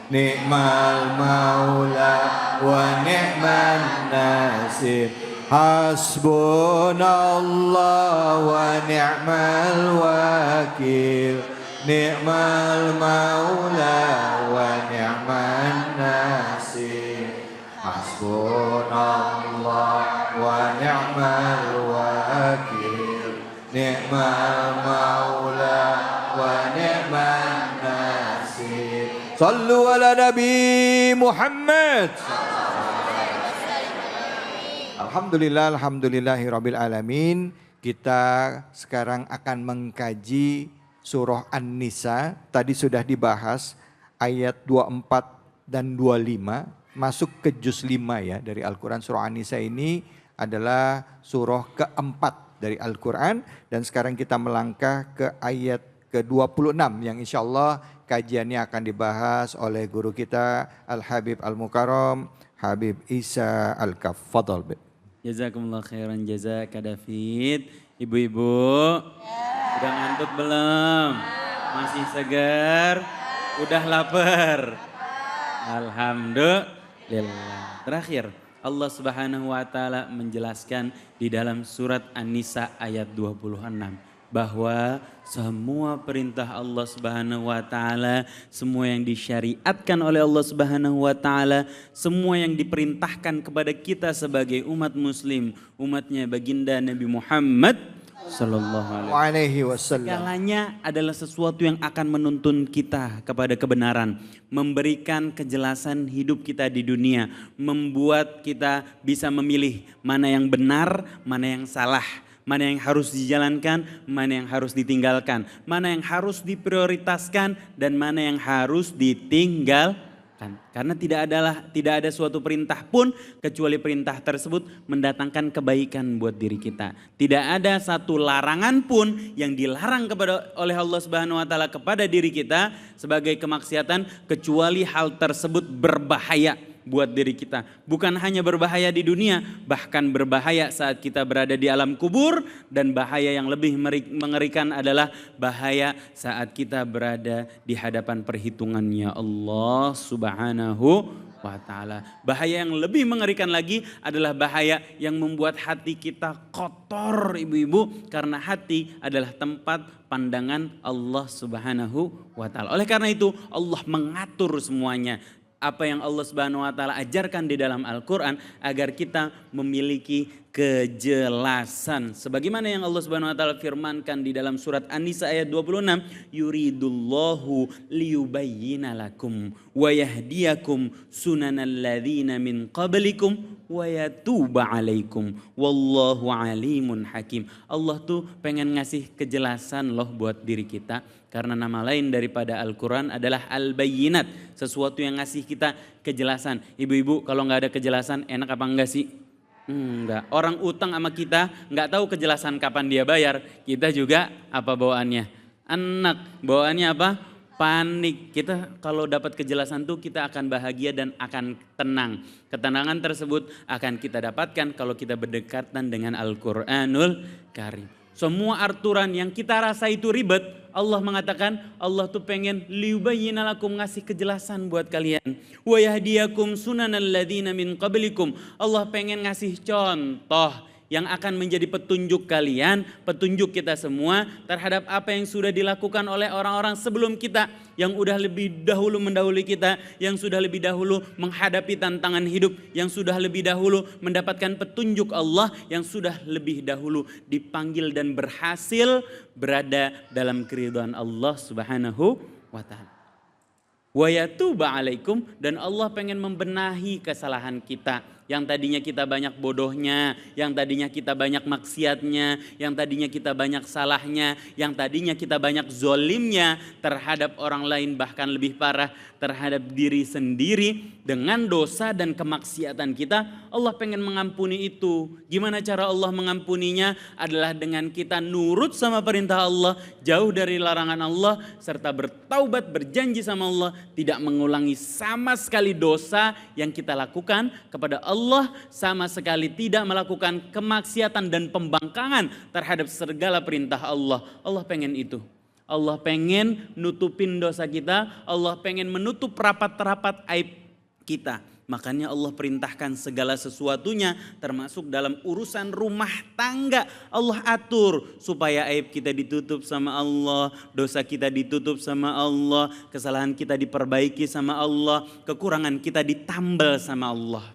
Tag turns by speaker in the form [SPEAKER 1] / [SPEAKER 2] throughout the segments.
[SPEAKER 1] ni'mal maula wa ni'man nasir. Hasbunallah wa ni'mal wakil, ni'mal maula wa ni'man nasir. Hasbunallah wa ni'mal wakil, ni'mal maula wa ni'man nasir. Sallu ala Nabi Muhammad. Alhamdulillah, alhamdulillahirabbil alamin. Kita sekarang akan mengkaji surah An-Nisa. Tadi sudah dibahas ayat 24 dan 25, masuk ke juz 5 ya dari Al-Quran. Surah An-Nisa ini adalah surah keempat dari Al-Quran. Dan sekarang kita melangkah ke ayat ke-26 yang insya Allah kajiannya akan dibahas oleh guru kita Al-Habib Al-Mukarram Habib Isa Al-Kaf. Fadal.
[SPEAKER 2] Jazakumullah khairan jazak David. Ibu-ibu udah ngantuk belum? Masih segar? Udah lapar? Alhamdulillah. Terakhir Allah Subhanahu wa taala menjelaskan di dalam surat An-Nisa ayat 26 bahwa semua perintah Allah Subhanahu wa taala, semua yang disyariatkan oleh Allah Subhanahu wa taala, semua yang diperintahkan kepada kita sebagai umat muslim, umatnya baginda Nabi Muhammad sallallahu alaihi wasallam, segalanya adalah sesuatu yang akan menuntun kita kepada kebenaran, memberikan kejelasan hidup kita di dunia, membuat kita bisa memilih mana yang benar, mana yang salah, mana yang harus dijalankan, mana yang harus ditinggalkan, mana yang harus diprioritaskan dan mana yang harus ditinggalkan. Karena tidak ada suatu perintah pun kecuali perintah tersebut mendatangkan kebaikan buat diri kita. Tidak ada satu larangan pun yang dilarang oleh Allah Subhanahu wa taala kepada diri kita sebagai kemaksiatan kecuali hal tersebut berbahaya buat diri kita. Bukan hanya berbahaya di dunia, bahkan berbahaya saat kita berada di alam kubur, dan bahaya yang lebih mengerikan adalah bahaya saat kita berada di hadapan perhitungannya Allah Subhanahu wa taala. Bahaya yang lebih mengerikan lagi adalah bahaya yang membuat hati kita kotor, ibu-ibu, karena hati adalah tempat pandangan Allah Subhanahu wa taala. Oleh karena itu Allah mengatur semuanya. Apa yang Allah Subhanahu wa taala ajarkan di dalam Al-Qur'an agar kita memiliki kejelasan. Sebagaimana yang Allah Subhanahu wa taala firmankan di dalam surat An-Nisa ayat 26, yuridullahu liyubayyina lakum wa yahdiyakum sunanal ladzina min qablikum wa yatuba alaikum wallahu alimun hakim. Allah tuh pengen ngasih kejelasan loh buat diri kita. Karena nama lain daripada Al-Quran adalah Al-Bayyinat. Sesuatu yang ngasih kita kejelasan. Ibu-ibu kalau gak ada kejelasan enak apa enggak sih? Enggak. Orang utang sama kita gak tahu kejelasan kapan dia bayar. Kita juga apa bawaannya? Enak. Bawaannya apa? Panik. Kita kalau dapat kejelasan tuh kita akan bahagia dan akan tenang. Ketenangan tersebut akan kita dapatkan kalau kita berdekatan dengan Al-Quranul Karim. Semua aturan yang kita rasa itu ribet, Allah mengatakan Allah tuh pengen liyubayyina lakum, ngasih kejelasan buat kalian. Wa yahdiyakum sunanal ladzina min qablikum. Allah pengen ngasih contoh yang akan menjadi petunjuk kalian, petunjuk kita semua terhadap apa yang sudah dilakukan oleh orang-orang sebelum kita, yang udah lebih dahulu mendahului kita, yang sudah lebih dahulu menghadapi tantangan hidup, yang sudah lebih dahulu mendapatkan petunjuk Allah, yang sudah lebih dahulu dipanggil dan berhasil berada dalam keridhaan Allah Subhanahu wa taala. Wa yatuba alaikum, dan Allah pengen membenahi kesalahan kita. Yang tadinya kita banyak bodohnya, yang tadinya kita banyak maksiatnya, yang tadinya kita banyak salahnya, yang tadinya kita banyak zolimnya terhadap orang lain, bahkan lebih parah terhadap diri sendiri dengan dosa dan kemaksiatan kita. Allah pengen mengampuni itu. Gimana cara Allah mengampuninya? Adalah dengan kita nurut sama perintah Allah, jauh dari larangan Allah, serta bertaubat, berjanji sama Allah tidak mengulangi sama sekali dosa yang kita lakukan kepada Allah, sama sekali tidak melakukan kemaksiatan dan pembangkangan terhadap segala perintah Allah. Allah pengen itu. Allah pengen nutupin dosa kita, Allah pengen menutup rapat-rapat aib kita. Makanya Allah perintahkan segala sesuatunya termasuk dalam urusan rumah tangga. Allah atur supaya aib kita ditutup sama Allah, dosa kita ditutup sama Allah, kesalahan kita diperbaiki sama Allah, kekurangan kita ditambal sama Allah.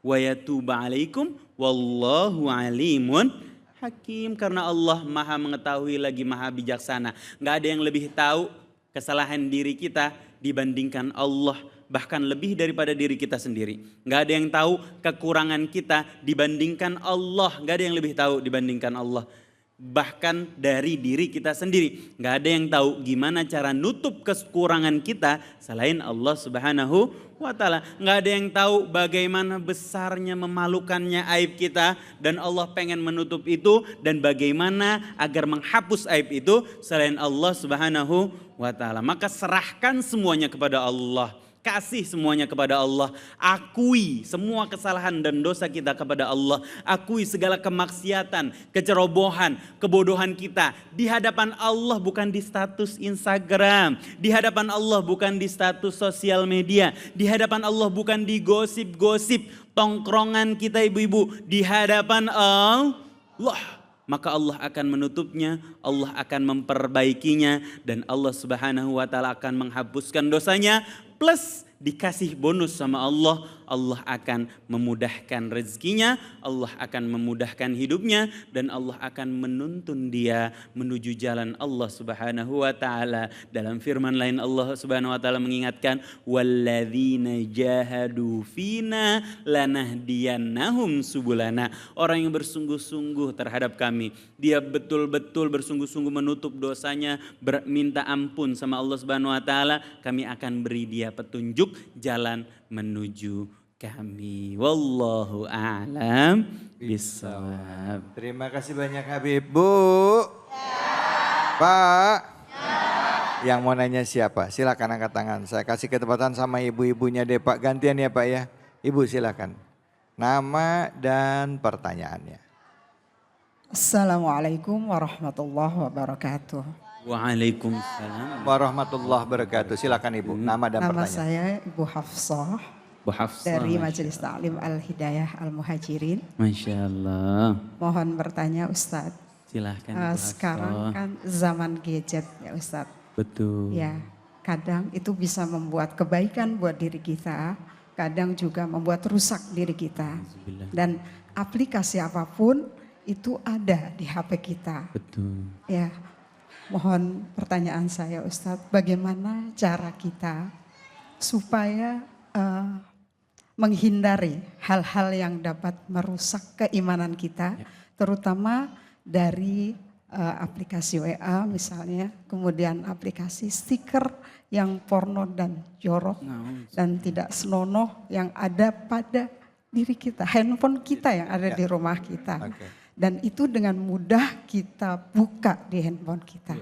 [SPEAKER 2] Wa yatuba alaikum wallahu alimun hakim. Karena Allah maha mengetahui lagi maha bijaksana. Gak ada yang lebih tahu kesalahan diri kita dibandingkan Allah. Bahkan lebih daripada diri kita sendiri. Gak ada yang tahu kekurangan kita dibandingkan Allah. Gak ada yang lebih tahu dibandingkan Allah. Bahkan dari diri kita sendiri. Gak ada yang tahu gimana cara nutup kekurangan kita selain Allah Subhanahu wa ta'ala. Gak ada yang tahu bagaimana besarnya memalukannya aib kita. Dan Allah pengen menutup itu. Dan bagaimana agar menghapus aib itu selain Allah Subhanahu wa ta'ala. Maka serahkan semuanya kepada Allah. Kasih semuanya kepada Allah. Akui semua kesalahan dan dosa kita kepada Allah. Akui segala kemaksiatan, kecerobohan, kebodohan kita. Di hadapan Allah, bukan di status Instagram. Di hadapan Allah, bukan di status sosial media. Di hadapan Allah, bukan di gosip-gosip tongkrongan kita ibu-ibu. Di hadapan Allah. Maka Allah akan menutupnya, Allah akan memperbaikinya, dan Allah Subhanahu wa ta'ala akan menghapuskan dosanya, plus dikasih bonus sama Allah. Allah akan memudahkan rezekinya, Allah akan memudahkan hidupnya, dan Allah akan menuntun dia menuju jalan Allah Subhanahu wa ta'ala. Dalam firman lain Allah Subhanahu wa ta'ala mengingatkan, walladzina jahadu fina lanahdiyannahum subulana. Orang yang bersungguh-sungguh terhadap kami, dia betul-betul bersungguh-sungguh menutup dosanya, minta ampun sama Allah Subhanahu wa ta'ala, kami akan beri dia petunjuk jalan menuju kami. Wallahu a'lam bishawab.
[SPEAKER 1] Terima kasih banyak Habib. Bu. Pak. Yang mau nanya siapa? Silakan angkat tangan. Saya kasih kesempatan sama ibu-ibunya deh Pak. Gantian ya Pak ya. Ibu silakan. Nama dan pertanyaannya.
[SPEAKER 3] Assalamualaikum warahmatullahi wabarakatuh.
[SPEAKER 2] Waalaikumsalam
[SPEAKER 1] warahmatullahi wabarakatuh. Silakan Ibu. Nama dan
[SPEAKER 3] Nama
[SPEAKER 1] pertanyaan.
[SPEAKER 3] saya Ibu Hafsah
[SPEAKER 2] Bu Hafsah.
[SPEAKER 3] dari Majelis Ta'lim Al-Hidayah Al-Muhajirin.
[SPEAKER 2] Masya Allah.
[SPEAKER 3] Mohon bertanya Ustadz.
[SPEAKER 2] Silahkan Bu Hafsah.
[SPEAKER 3] Sekarang kan zaman gadget ya Ustadz.
[SPEAKER 2] Betul.
[SPEAKER 3] Ya, kadang itu bisa membuat kebaikan buat diri kita, kadang juga membuat rusak diri kita. Dan aplikasi apapun itu ada di HP kita.
[SPEAKER 2] Betul.
[SPEAKER 3] Ya, mohon pertanyaan saya Ustadz, bagaimana cara kita supaya menghindari hal-hal yang dapat merusak keimanan kita, terutama dari aplikasi WA misalnya, kemudian aplikasi stiker yang porno dan jorok dan tidak senonoh yang ada pada diri kita, handphone kita yang ada di rumah kita. Dan itu dengan mudah kita buka di handphone kita.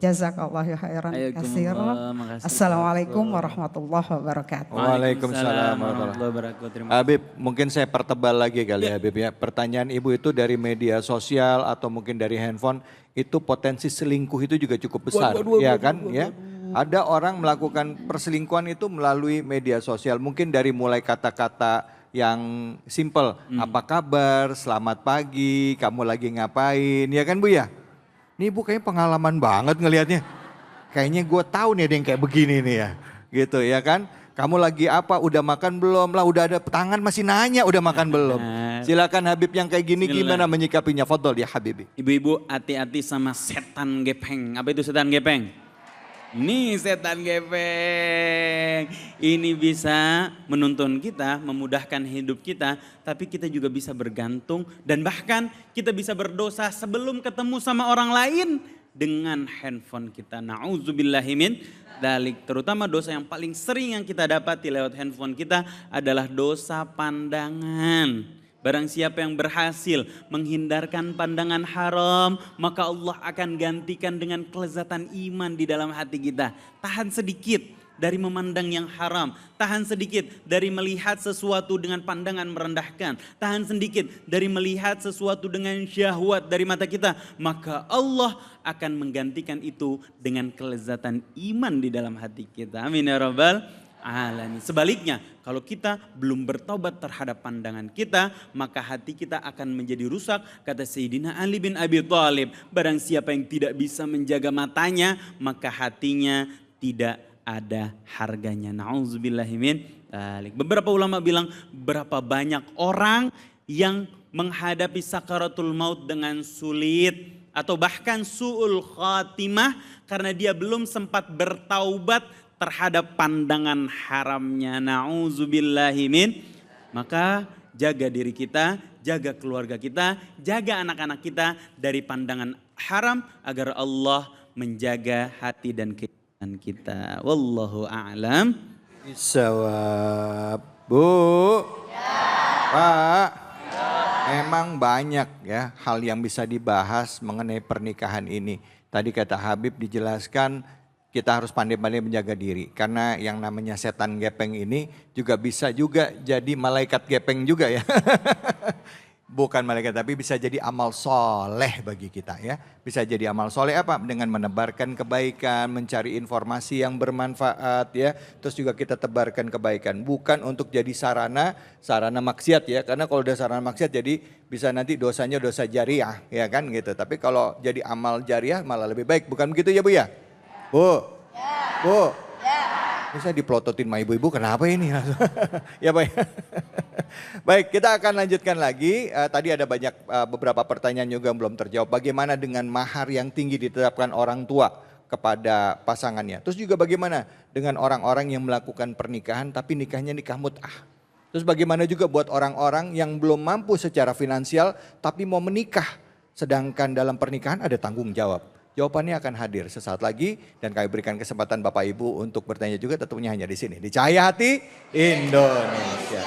[SPEAKER 3] Jazakallahu khairan katsiran. Assalamualaikum warahmatullahi wabarakatuh.
[SPEAKER 1] Waalaikumsalam warahmatullahi wabarakatuh. Habib, mungkin saya pertebal lagi kali ya Habib ya. Pertanyaan Ibu itu dari media sosial atau mungkin dari handphone, itu potensi selingkuh itu juga cukup besar. Ya kan ya. Ada orang melakukan perselingkuhan itu melalui media sosial. Mungkin dari mulai kata-kata yang simple, apa kabar, selamat pagi, kamu lagi ngapain, ya kan Bu ya? Nih Bu kayaknya pengalaman banget ngelihatnya. Kayaknya gue tahu nih ada yang kayak begini nih ya, gitu ya kan? Kamu lagi apa, udah makan belum lah, udah ada tangan masih nanya udah makan belum. Silakan Habib yang kayak gini gimana menyikapinya, fadhol ya Habibi.
[SPEAKER 2] Ibu-ibu hati-hati sama setan gepeng. Apa itu setan gepeng? Ini setan gepeng, ini bisa menuntun kita, memudahkan hidup kita, tapi kita juga bisa bergantung dan bahkan kita bisa berdosa sebelum ketemu sama orang lain dengan handphone kita. Na'udzubillahimin dzalik. Terutama dosa yang paling sering yang kita dapati lewat handphone kita adalah dosa pandangan. Barang siapa yang berhasil menghindarkan pandangan haram, maka Allah akan gantikan dengan kelezatan iman di dalam hati kita. Tahan sedikit, dari memandang yang haram. Tahan sedikit dari melihat sesuatu dengan pandangan merendahkan. Tahan sedikit dari melihat sesuatu dengan syahwat dari mata kita. Maka Allah akan menggantikan itu dengan kelezatan iman di dalam hati kita. Amin ya rabbal alamin. Sebaliknya, kalau kita belum bertobat terhadap pandangan kita, maka hati kita akan menjadi rusak. Kata Sayyidina Ali bin Abi Thalib, barang siapa yang tidak bisa menjaga matanya, maka hatinya tidak ada harganya. Na'udzubillahi min dzalik. Beberapa ulama bilang berapa banyak orang yang menghadapi sakaratul maut dengan sulit atau bahkan su'ul khatimah karena dia belum sempat bertaubat terhadap pandangan haramnya. Na'udzubillahi min. Maka jaga diri kita, jaga keluarga kita, jaga anak-anak kita dari pandangan haram agar Allah menjaga hati dan kehidupan kita. Wallahu a'lam.
[SPEAKER 1] Bisawab. Bu. Pak. Memang banyak ya hal yang bisa dibahas mengenai pernikahan ini. Tadi kata Habib dijelaskan kita harus pandai-pandai menjaga diri. Karena yang namanya setan gepeng ini juga bisa juga jadi malaikat gepeng juga ya. Bukan malaikat tapi bisa jadi amal soleh bagi kita ya. Bisa jadi amal soleh apa? Dengan menebarkan kebaikan, mencari informasi yang bermanfaat ya. Terus juga kita tebarkan kebaikan. Bukan untuk jadi sarana maksiat ya. Karena kalau udah sarana maksiat jadi bisa nanti dosanya dosa jariah ya kan gitu. Tapi kalau jadi amal jariah malah lebih baik. Bukan begitu ya Bu ya? Bu? Bu? Ini saya dipelototin sama ibu-ibu, kenapa ini? Ya Pak. Baik, kita akan lanjutkan lagi. Tadi ada banyak beberapa pertanyaan juga yang belum terjawab. Bagaimana dengan mahar yang tinggi ditetapkan orang tua kepada pasangannya? Terus juga bagaimana dengan orang-orang yang melakukan pernikahan tapi nikahnya nikah mut'ah? Terus bagaimana juga buat orang-orang yang belum mampu secara finansial tapi mau menikah. Sedangkan dalam pernikahan ada tanggung jawab. Jawabannya akan hadir sesaat lagi dan kami berikan kesempatan Bapak Ibu untuk bertanya juga tentunya hanya di sini. Di Cahaya Hati Indonesia.